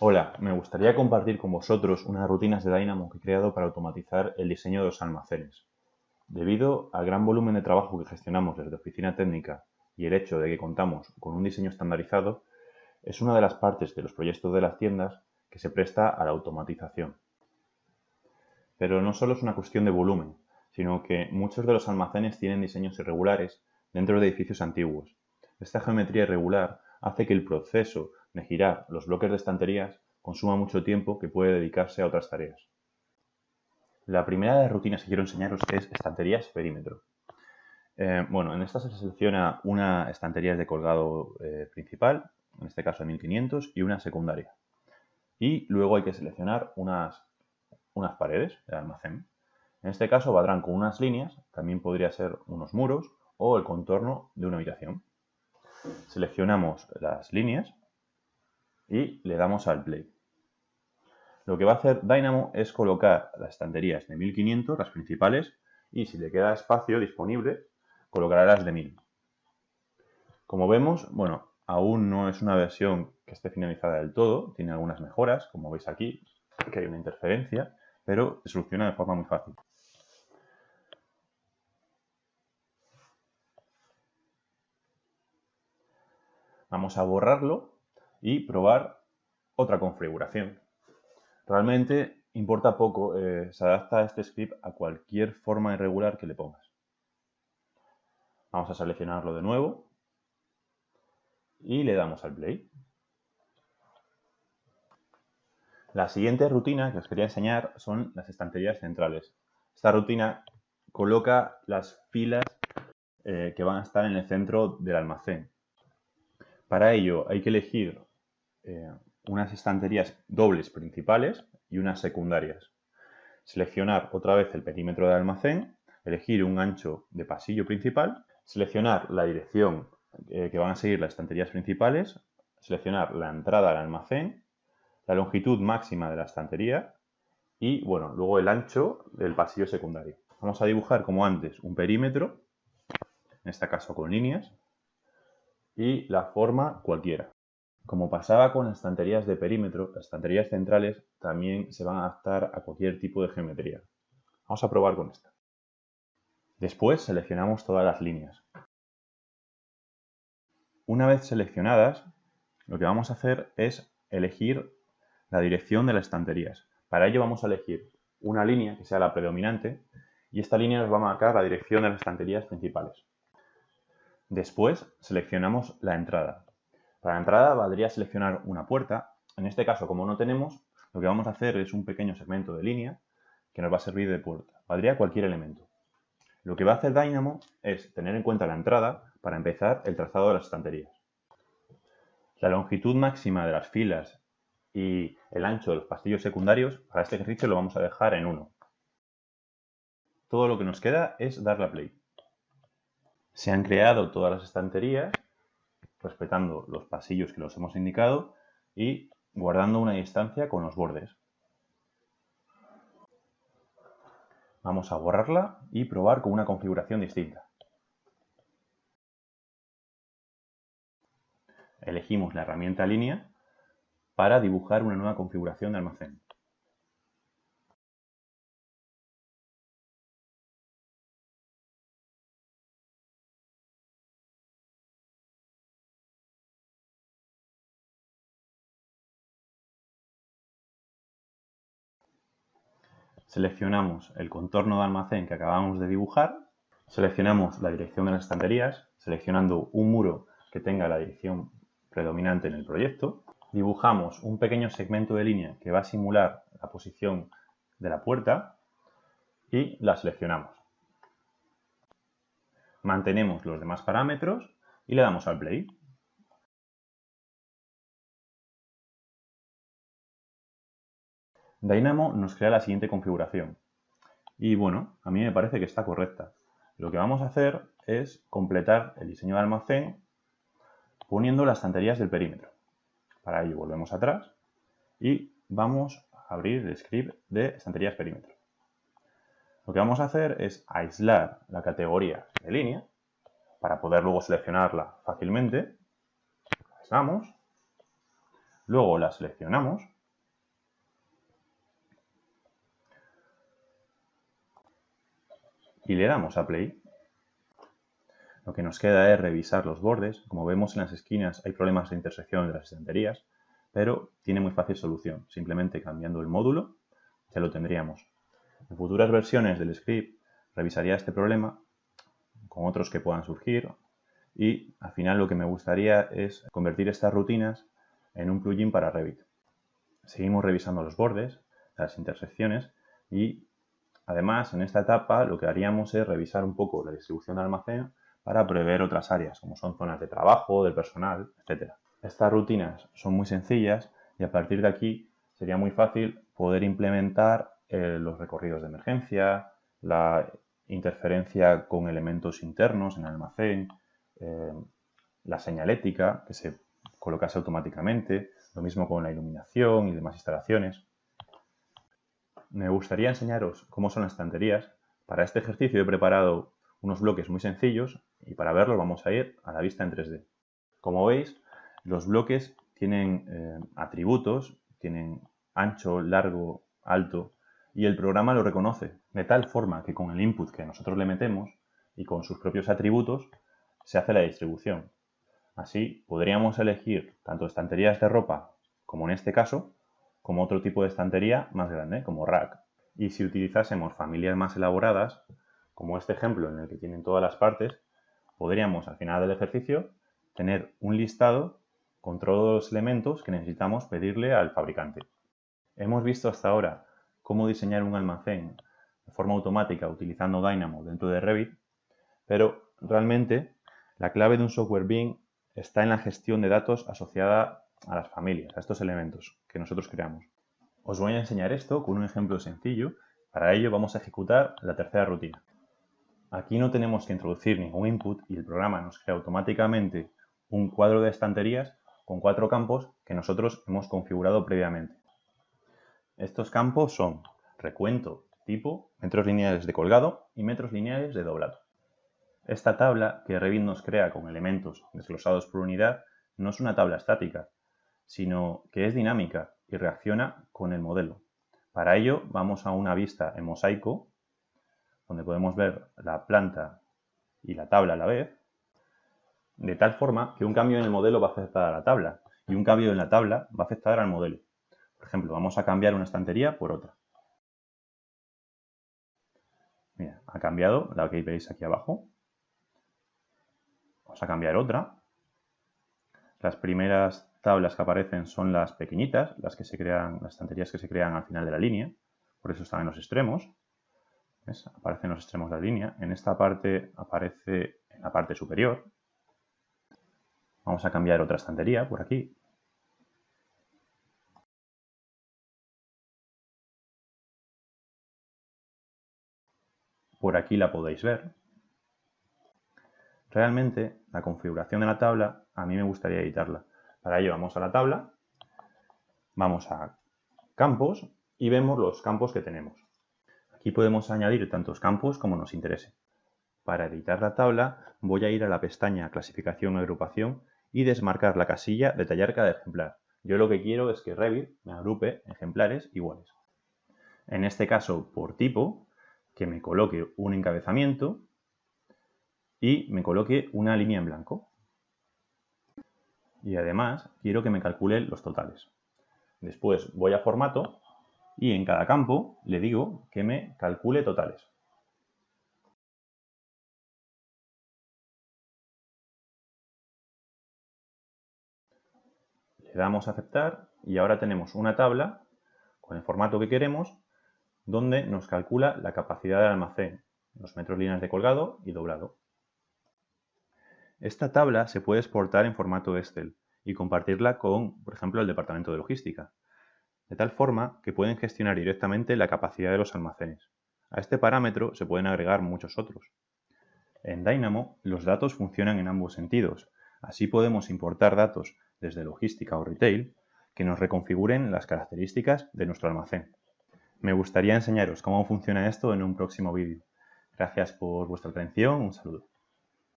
Hola, me gustaría compartir con vosotros unas rutinas de Dynamo que he creado para automatizar el diseño de los almacenes. Debido al gran volumen de trabajo que gestionamos desde oficina técnica y el hecho de que contamos con un diseño estandarizado, es una de las partes de los proyectos de las tiendas que se presta a la automatización. Pero no solo es una cuestión de volumen, sino que muchos de los almacenes tienen diseños irregulares dentro de edificios antiguos. Esta geometría irregular hace que el proceso de girar los bloques de estanterías consuma mucho tiempo que puede dedicarse a otras tareas. La primera de las rutinas que quiero enseñaros es estanterías perímetro. En esta se selecciona una estantería de colgado principal, en este caso de 1500, y una secundaria. Y luego hay que seleccionar unas paredes del almacén. En este caso valdrán con unas líneas, también podría ser unos muros o el contorno de una habitación. Seleccionamos las líneas y le damos al play. Lo que va a hacer Dynamo es colocar las estanterías de 1500, las principales, y si le queda espacio disponible, colocará las de 1000. Como vemos, aún no es una versión que esté finalizada del todo, tiene algunas mejoras, como veis aquí, que hay una interferencia, pero se soluciona de forma muy fácil. Vamos a borrarlo y probar otra configuración. Realmente importa poco, se adapta este script a cualquier forma irregular que le pongas. Vamos a seleccionarlo de nuevo y le damos al play. La siguiente rutina que os quería enseñar son las estanterías centrales. Esta rutina coloca las filas que van a estar en el centro del almacén. Para ello hay que elegir unas estanterías dobles principales y unas secundarias. Seleccionar otra vez el perímetro del almacén, elegir un ancho de pasillo principal, seleccionar la dirección que van a seguir las estanterías principales, seleccionar la entrada al almacén, la longitud máxima de la estantería y, luego el ancho del pasillo secundario. Vamos a dibujar, como antes, un perímetro, en este caso con líneas, y la forma cualquiera. Como pasaba con las estanterías de perímetro, las estanterías centrales también se van a adaptar a cualquier tipo de geometría. Vamos a probar con esta. Después seleccionamos todas las líneas. Una vez seleccionadas, lo que vamos a hacer es elegir la dirección de las estanterías. Para ello vamos a elegir una línea que sea la predominante y esta línea nos va a marcar la dirección de las estanterías principales. Después seleccionamos la entrada. Para la entrada valdría seleccionar una puerta. En este caso, como no tenemos, lo que vamos a hacer es un pequeño segmento de línea que nos va a servir de puerta. Valdría cualquier elemento. Lo que va a hacer Dynamo es tener en cuenta la entrada para empezar el trazado de las estanterías. La longitud máxima de las filas y el ancho de los pasillos secundarios, para este ejercicio lo vamos a dejar en 1. Todo lo que nos queda es darle a play. Se han creado todas las estanterías, respetando los pasillos que los hemos indicado y guardando una distancia con los bordes. Vamos a borrarla y probar con una configuración distinta. Elegimos la herramienta línea para dibujar una nueva configuración de almacén. Seleccionamos el contorno de almacén que acabamos de dibujar, seleccionamos la dirección de las estanterías, seleccionando un muro que tenga la dirección predominante en el proyecto, dibujamos un pequeño segmento de línea que va a simular la posición de la puerta y la seleccionamos. Mantenemos los demás parámetros y le damos al play. Dynamo nos crea la siguiente configuración. Y a mí me parece que está correcta. Lo que vamos a hacer es completar el diseño de almacén poniendo las estanterías del perímetro. Para ello volvemos atrás y vamos a abrir el script de estanterías perímetro. Lo que vamos a hacer es aislar la categoría de línea para poder luego seleccionarla fácilmente. La aislamos, luego la seleccionamos y le damos a Play. Lo que nos queda es revisar los bordes. Como vemos en las esquinas hay problemas de intersección de las estanterías, pero tiene muy fácil solución. Simplemente cambiando el módulo ya lo tendríamos. En futuras versiones del script revisaría este problema con otros que puedan surgir y al final lo que me gustaría es convertir estas rutinas en un plugin para Revit. Seguimos revisando los bordes, las intersecciones y además en esta etapa lo que haríamos es revisar un poco la distribución del almacén para prever otras áreas como son zonas de trabajo, del personal, etc. Estas rutinas son muy sencillas y a partir de aquí sería muy fácil poder implementar los recorridos de emergencia, la interferencia con elementos internos en el almacén, la señalética que se colocase automáticamente, lo mismo con la iluminación y demás instalaciones. Me gustaría enseñaros cómo son las estanterías. Para este ejercicio he preparado unos bloques muy sencillos y para verlos vamos a ir a la vista en 3D. Como veis, los bloques tienen atributos, tienen ancho, largo, alto y el programa lo reconoce de tal forma que con el input que nosotros le metemos y con sus propios atributos se hace la distribución. Así podríamos elegir tanto estanterías de ropa como en este caso, como otro tipo de estantería más grande, como rack. Y si utilizásemos familias más elaboradas, como este ejemplo en el que tienen todas las partes, podríamos al final del ejercicio tener un listado con todos los elementos que necesitamos pedirle al fabricante. Hemos visto hasta ahora cómo diseñar un almacén de forma automática utilizando Dynamo dentro de Revit, pero realmente la clave de un software BIM está en la gestión de datos asociada a las familias, a estos elementos que nosotros creamos. Os voy a enseñar esto con un ejemplo sencillo. Para ello vamos a ejecutar la tercera rutina. Aquí no tenemos que introducir ningún input y el programa nos crea automáticamente un cuadro de estanterías con 4 campos que nosotros hemos configurado previamente. Estos campos son recuento, tipo, metros lineales de colgado y metros lineales de doblado. Esta tabla que Revit nos crea con elementos desglosados por unidad no es una tabla estática, sino que es dinámica y reacciona con el modelo. Para ello vamos a una vista en mosaico, donde podemos ver la planta y la tabla a la vez, de tal forma que un cambio en el modelo va a afectar a la tabla y un cambio en la tabla va a afectar al modelo. Por ejemplo, vamos a cambiar una estantería por otra. Mira, ha cambiado la que veis aquí abajo. Vamos a cambiar otra. Las primeras tablas que aparecen son las pequeñitas, las estanterías que se crean al final de la línea, por eso están en los extremos. ¿Ves? Aparecen en los extremos de la línea. En esta parte aparece en la parte superior. Vamos a cambiar otra estantería por aquí. Por aquí la podéis ver. Realmente la configuración de la tabla a mí me gustaría editarla. Para ello vamos a la tabla, vamos a campos y vemos los campos que tenemos. Aquí podemos añadir tantos campos como nos interese. Para editar la tabla voy a ir a la pestaña clasificación y agrupación y desmarcar la casilla detallar cada ejemplar. Yo lo que quiero es que Revit me agrupe ejemplares iguales. En este caso por tipo, que me coloque un encabezamiento y me coloque una línea en blanco. Y además quiero que me calcule los totales. Después voy a formato y en cada campo le digo que me calcule totales. Le damos a aceptar y ahora tenemos una tabla con el formato que queremos donde nos calcula la capacidad del almacén, los metros lineales de colgado y doblado. Esta tabla se puede exportar en formato Excel y compartirla con, por ejemplo, el departamento de logística, de tal forma que pueden gestionar directamente la capacidad de los almacenes. A este parámetro se pueden agregar muchos otros. En Dynamo los datos funcionan en ambos sentidos. Así podemos importar datos desde logística o retail que nos reconfiguren las características de nuestro almacén. Me gustaría enseñaros cómo funciona esto en un próximo vídeo. Gracias por vuestra atención, un saludo.